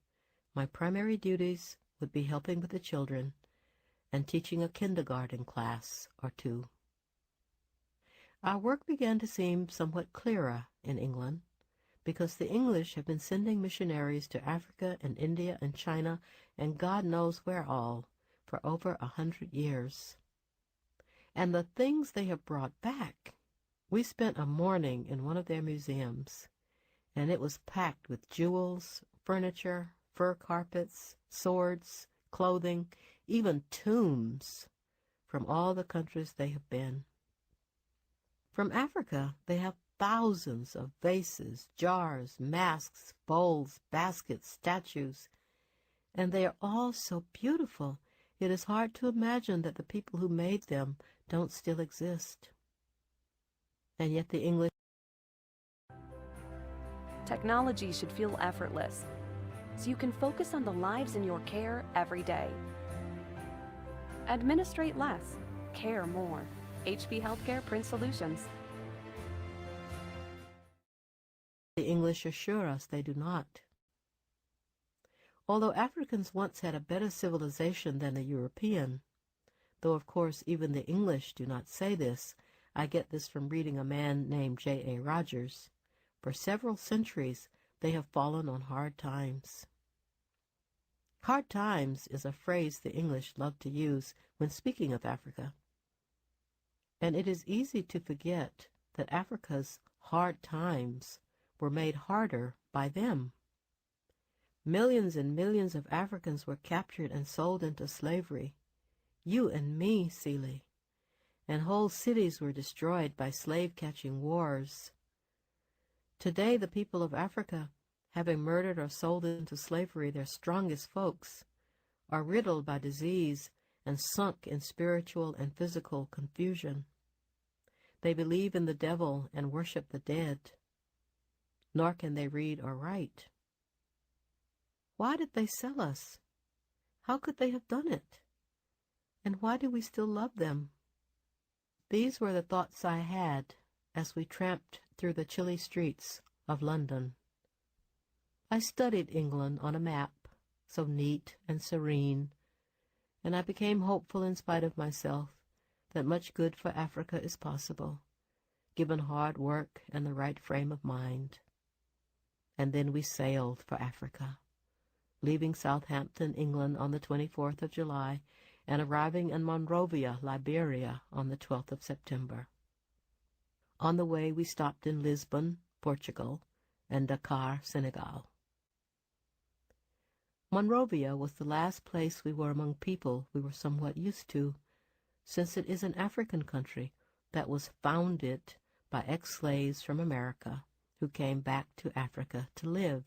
my primary duties would be helping with the children and teaching a kindergarten class or 2. Our work began to seem somewhat clearer in England, because the English have been sending missionaries to Africa and India and China and God knows where all for over 100 years. And the things they have brought back. We spent a morning in one of their museums, and it was packed with jewels, furniture, fur carpets, swords, clothing, even tombs from all the countries they have been. From Africa, they have thousands of vases, jars, masks, bowls, baskets, statues, and they are all so beautiful, it is hard to imagine that the people who made them don't still exist. And yet the English... Technology should feel effortless, so you can focus on the lives in your care every day. Administrate less, care more. HP Healthcare Print Solutions. The English assure us they do not. Although Africans once had a better civilization than the European, though of course even the English do not say this, I get this from reading a man named J.A. Rogers, for several centuries they have fallen on hard times. Hard times is a phrase the English love to use when speaking of Africa. And it is easy to forget that Africa's hard times were made harder by them. Millions and millions of Africans were captured and sold into slavery. You and me, Celie. And whole cities were destroyed by slave-catching wars. Today, the people of Africa, having murdered or sold into slavery their strongest folks, are riddled by disease and sunk in spiritual and physical confusion. They believe in the devil and worship the dead, nor can they read or write. Why did they sell us? How could they have done it? And why do we still love them? These were the thoughts I had as we tramped through the chilly streets of London. I studied England on a map, so neat and serene, and I became hopeful in spite of myself that much good for Africa is possible, given hard work and the right frame of mind. And then we sailed for Africa, leaving Southampton, England on the 24th of July and arriving in Monrovia, Liberia on the 12th of September. On the way we stopped in Lisbon, Portugal, and Dakar, Senegal. Monrovia was the last place we were among people we were somewhat used to, since it is an African country that was founded by ex-slaves from America who came back to Africa to live.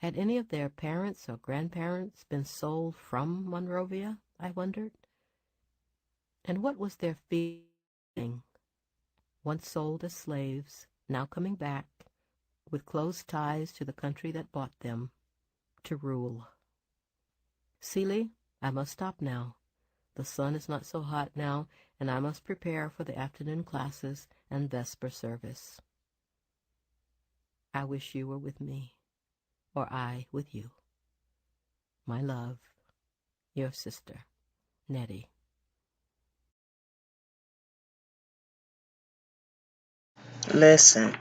Had any of their parents or grandparents been sold from Monrovia, I wondered? And what was their feeling, once sold as slaves, now coming back, with close ties to the country that bought them, to rule? Celie, I must stop now. The sun is not so hot now, and I must prepare for the afternoon classes and vesper service. I wish you were with me, or I with you. My love, your sister, Nettie. Listen.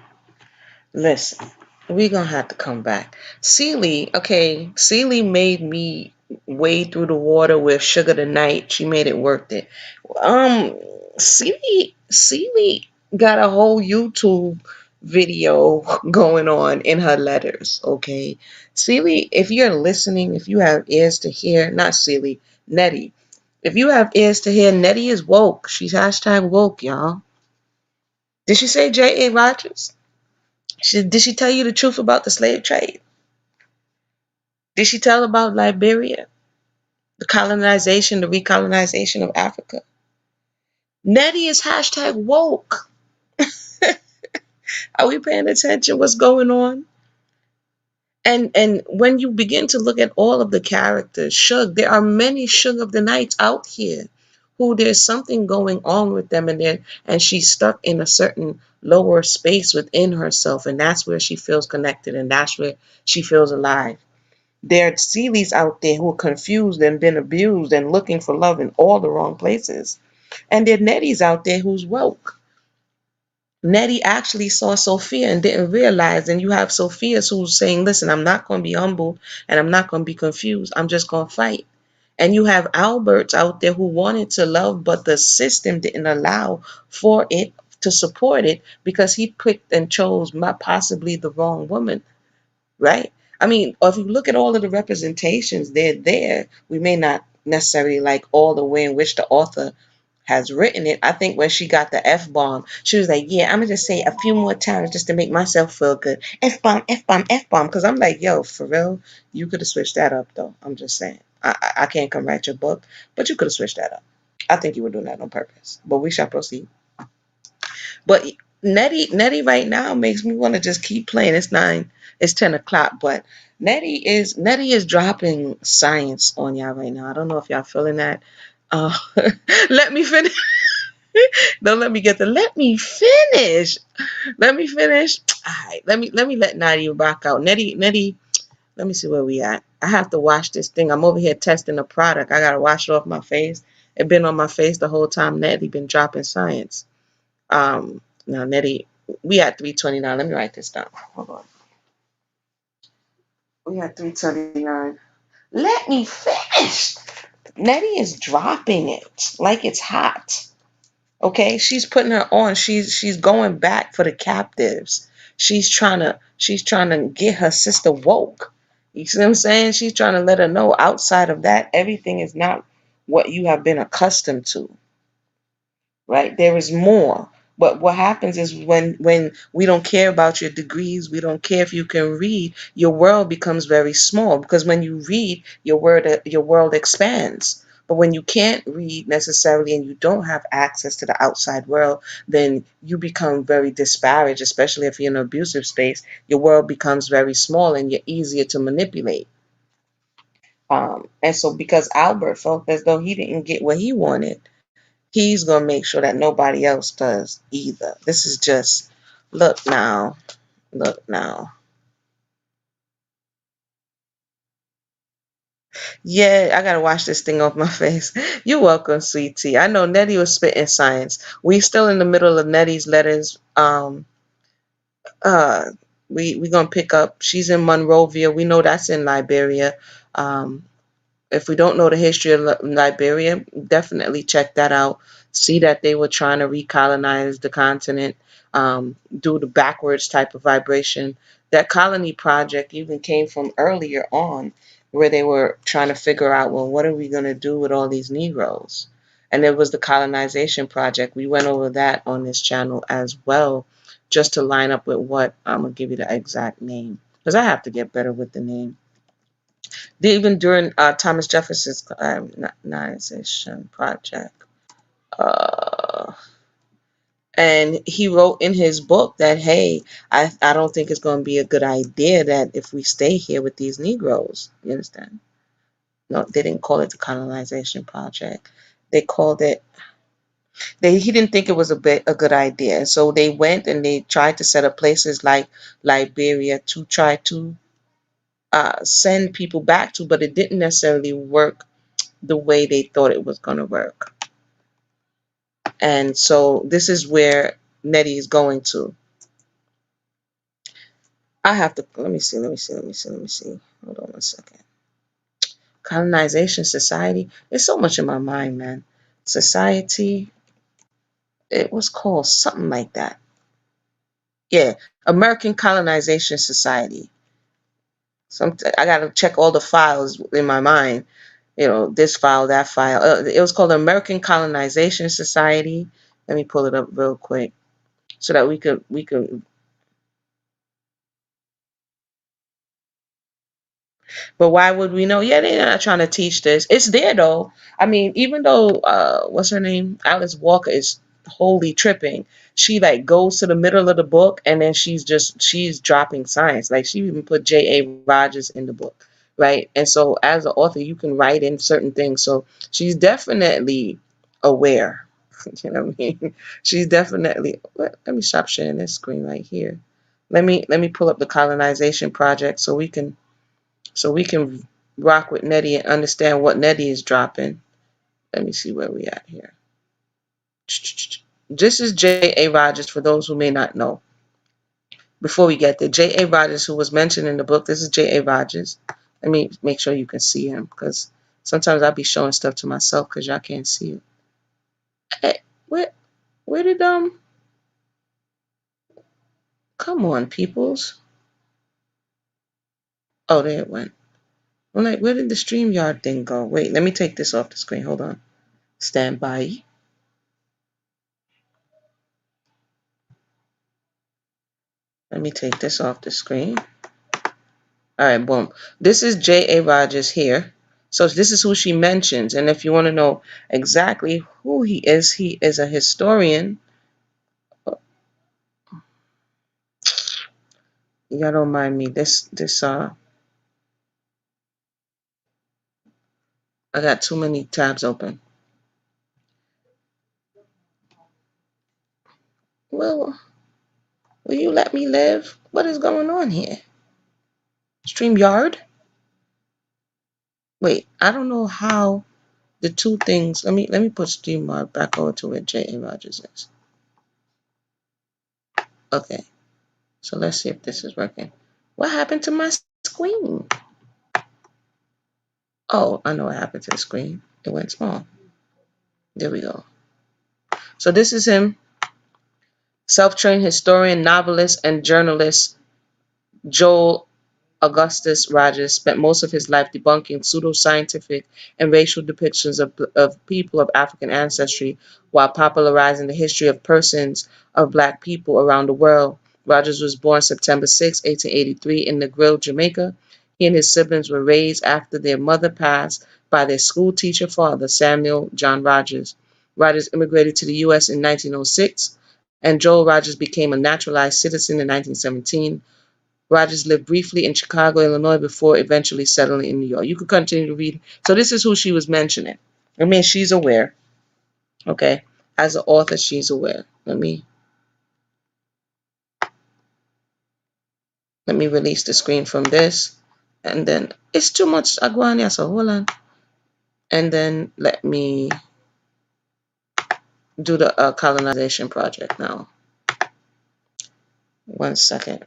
We're gonna have to come back. Celie, okay, Celie made me wade through the water with Sugar the Night. She made it worth it. Celie got a whole YouTube video going on in her letters, okay? Celie, if you're listening, if you have ears to hear, not Celie, Nettie. If you have ears to hear, Nettie is woke. She's hashtag woke, y'all. Did she say J.A. Rogers? Did she tell you the truth about the slave trade? Did she tell about Liberia, the colonization, the recolonization of Africa? Nettie is hashtag woke. Are we paying attention? What's going on? And when you begin to look at all of the characters, Shug, there are many Shug of the Nights out here who there's something going on with them, and she's stuck in a certain lower space within herself, and that's where she feels connected, and that's where she feels alive. There are Celies out there who are confused and been abused and looking for love in all the wrong places. And there are Netties out there who's woke. Nettie actually saw Sophia and didn't realize, and you have Sophia who's saying, listen, I'm not going to be humbled and I'm not going to be confused. I'm just going to fight. And you have Alberts out there who wanted to love, but the system didn't allow for it to support it because he picked and chose possibly the wrong woman, right? I mean, if you look at all of the representations, they're there. We may not necessarily like all the way in which the author has written it. I think when she got the F-bomb, she was like, yeah, I'm going to just say a few more times just to make myself feel good. F-bomb, F-bomb, F-bomb. Because I'm like, yo, for real, you could have switched that up, though. I'm just saying. I can't come write your book, but you could have switched that up. I think you were doing that on purpose. But we shall proceed. But Nettie right now makes me want to just keep playing. It's 10 o'clock, but Nettie is dropping science on y'all right now. I don't know if y'all feeling that. Let me finish. Don't let me get let me finish. Let me finish. All right, let me let Nettie rock out. Nettie, let me see where we at. I have to wash this thing. I'm over here testing the product. I gotta wash it off my face. It been on my face the whole time. Nettie been dropping science. Now Nettie, we at 329. Let me write this down. Hold on. We at 329. Let me finish. Nettie is dropping it like it's hot. Okay, she's putting her on. She's going back for the captives. She's trying to get her sister woke. You see what I'm saying? She's trying to let her know outside of that, everything is not what you have been accustomed to. Right? There is more. But what happens is when we don't care about your degrees, we don't care if you can read, your world becomes very small, because when you read, your world expands. But when you can't read necessarily and you don't have access to the outside world, then you become very disparaged, especially if you're in an abusive space. Your world becomes very small and you're easier to manipulate. And so because Albert felt as though he didn't get what he wanted, he's going to make sure that nobody else does either. This is just, look now, look now. Yeah, I gotta wash this thing off my face. You're welcome, sweetie. I know Nettie was spitting science. We still in the middle of Nettie's letters. Uh, we gonna pick up. She's in Monrovia. We know that's in Liberia. Um, if we don't know the history of Liberia, definitely check that out. See that they were trying to recolonize the continent, do the backwards type of vibration. That colony project even came from earlier on, where they were trying to figure out, well, what are we going to do with all these Negroes? And there was the colonization project. We went over that on this channel as well, just to line up with what I'm going to give you the exact name, because I have to get better with the name. Even during Thomas Jefferson's colonization project. Uh, and he wrote in his book that, hey, I don't think it's going to be a good idea that if we stay here with these Negroes. You understand? No, they didn't call it the colonization project. They called it, he didn't think it was a good idea. So they went and they tried to set up places like Liberia to try to send people back to, but it didn't necessarily work the way they thought it was going to work. And so this is where Nettie is going to. I have to, let me see. Hold on one second. Colonization Society. There's so much in my mind, man. Society, it was called something like that. Yeah, American Colonization Society. I got to check all the files in my mind. This file, that file. It was called the American Colonization Society. Let me pull it up real quick so that we could But why would we know? Yeah, they're not trying to teach this. It's there though. I mean, even though what's her name? Alice Walker is wholly tripping. She like goes to the middle of the book and then she's dropping science. Like she even put J.A. Rogers in the book, right? And so as an author, you can write in certain things. So she's definitely aware. You know what I mean? She's definitely. Let me stop sharing this screen right here. Let me pull up the colonization project so we can rock with Nettie and understand what Nettie is dropping. Let me see where we at here. This is J.A. Rogers for those who may not know. Before we get there, J.A. Rogers, who was mentioned in the book, this is J.A. Rogers. Let me make sure you can see him because sometimes I'll be showing stuff to myself because y'all can't see it. Hey, where did come on, peoples. Oh, there it went. I'm like, where did the StreamYard thing go? Wait, let me take this off the screen. Hold on. Stand by. Let me take this off the screen. All right, boom. This is J.A. Rogers here. So this is who she mentions. And if you want to know exactly who he is a historian. Y'all don't mind me. I got too many tabs open. Well, will you let me live? What is going on here? StreamYard? Wait, I don't know how the two things. Let me put StreamYard back over to where J.A. Rogers is. Okay. So let's see if this is working. What happened to my screen? Oh, I know what happened to the screen. It went small. There we go. So this is him. Self-trained historian, novelist, and journalist Joel Augustus Rogers spent most of his life debunking pseudoscientific and racial depictions of people of African ancestry while popularizing the history of persons of Black people around the world. Rogers was born September 6, 1883 in Negril, Jamaica. He and his siblings were raised after their mother passed by their school teacher father, Samuel John Rogers. Rogers immigrated to the U.S. in 1906, and Joel Rogers became a naturalized citizen in 1917. Rogers lived briefly in Chicago, Illinois, before eventually settling in New York. You could continue to read. So this is who she was mentioning. I mean, she's aware. Okay. As an author, she's aware. Let me release the screen from this. And then it's too much Aguania, so hold on. And then let me do the colonization project now. 1 second.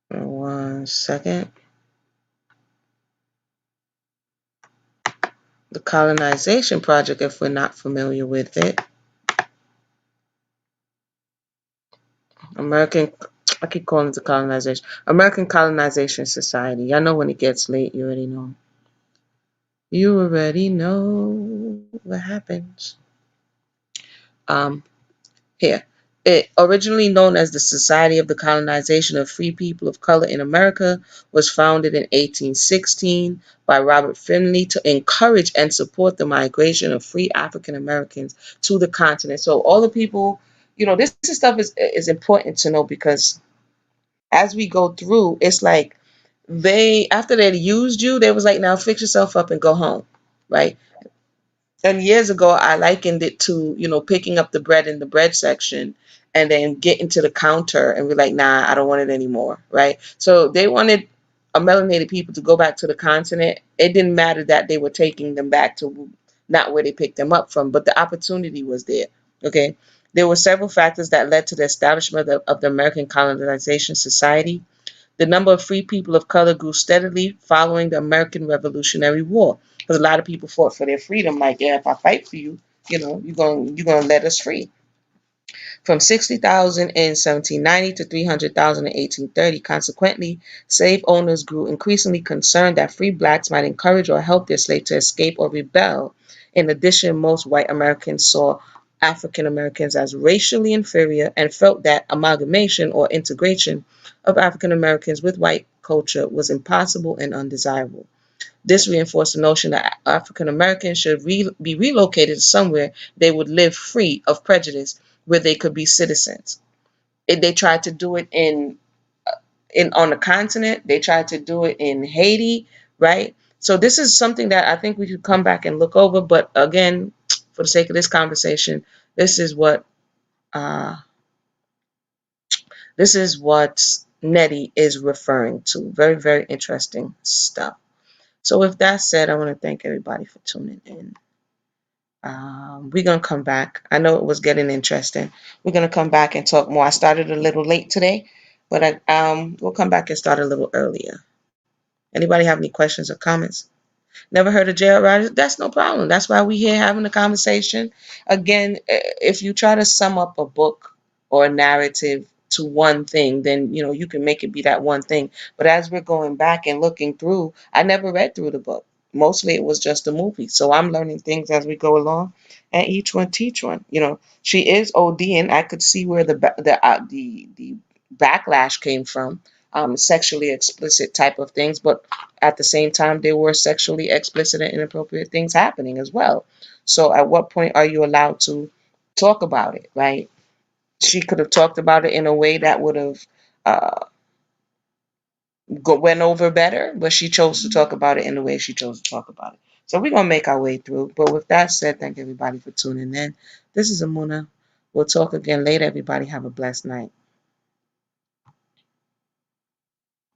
One second. The colonization project, if we're not familiar with it. I keep calling it the colonization. American Colonization Society. Y'all know when it gets late, you already know. You already know what happens. Here. It, originally known as the Society of the Colonization of Free People of Color in America, was founded in 1816 by Robert Finley to encourage and support the migration of free African Americans to the continent. So all the people, this stuff is important to know, because as we go through, it's like after they used you, they was like, now fix yourself up and go home, right? And years ago, I likened it to, picking up the bread in the bread section and then getting to the counter and be like, nah, I don't want it anymore, right? So they wanted melanated people to go back to the continent. It didn't matter that they were taking them back to not where they picked them up from, but the opportunity was there, okay? There were several factors that led to the establishment of the American Colonization Society. The number of free people of color grew steadily following the American Revolutionary War, because a lot of people fought for their freedom. Like, yeah, if I fight for you, you're gonna let us free. From 60,000 in 1790 to 300,000 in 1830. Consequently, slave owners grew increasingly concerned that free blacks might encourage or help their slaves to escape or rebel. In addition, most white Americans saw African Americans as racially inferior and felt that amalgamation or integration of African Americans with white culture was impossible and undesirable. This reinforced the notion that African Americans should be relocated somewhere they would live free of prejudice, where they could be citizens. They tried to do it on the continent. They tried to do it in Haiti, right? So this is something that I think we could come back and look over. But again, for the sake of this conversation, this is what Nettie is referring to. Very, very interesting stuff. So with that said, I want to thank everybody for tuning in. We're going to come back. I know it was getting interesting. We're going to come back and talk more. I started a little late today, but we'll come back and start a little earlier. Anybody have any questions or comments? Never heard of J.R. Rodgers? That's no problem. That's why we're here having a conversation. Again, if you try to sum up a book or a narrative to one thing, then you can make it be that one thing. But as we're going back and looking through, I never read through the book. Mostly it was just a movie. So I'm learning things as we go along, and each one teach one. She is ODing. I could see where the backlash came from. Sexually explicit type of things, but at the same time, there were sexually explicit and inappropriate things happening as well. So at what point are you allowed to talk about it, right? She could have talked about it in a way that would have went over better, but she chose to talk about it in the way she chose to talk about it. So we're going to make our way through. But with that said, thank everybody for tuning in. This is Amuna. We'll talk again later. Everybody have a blessed night.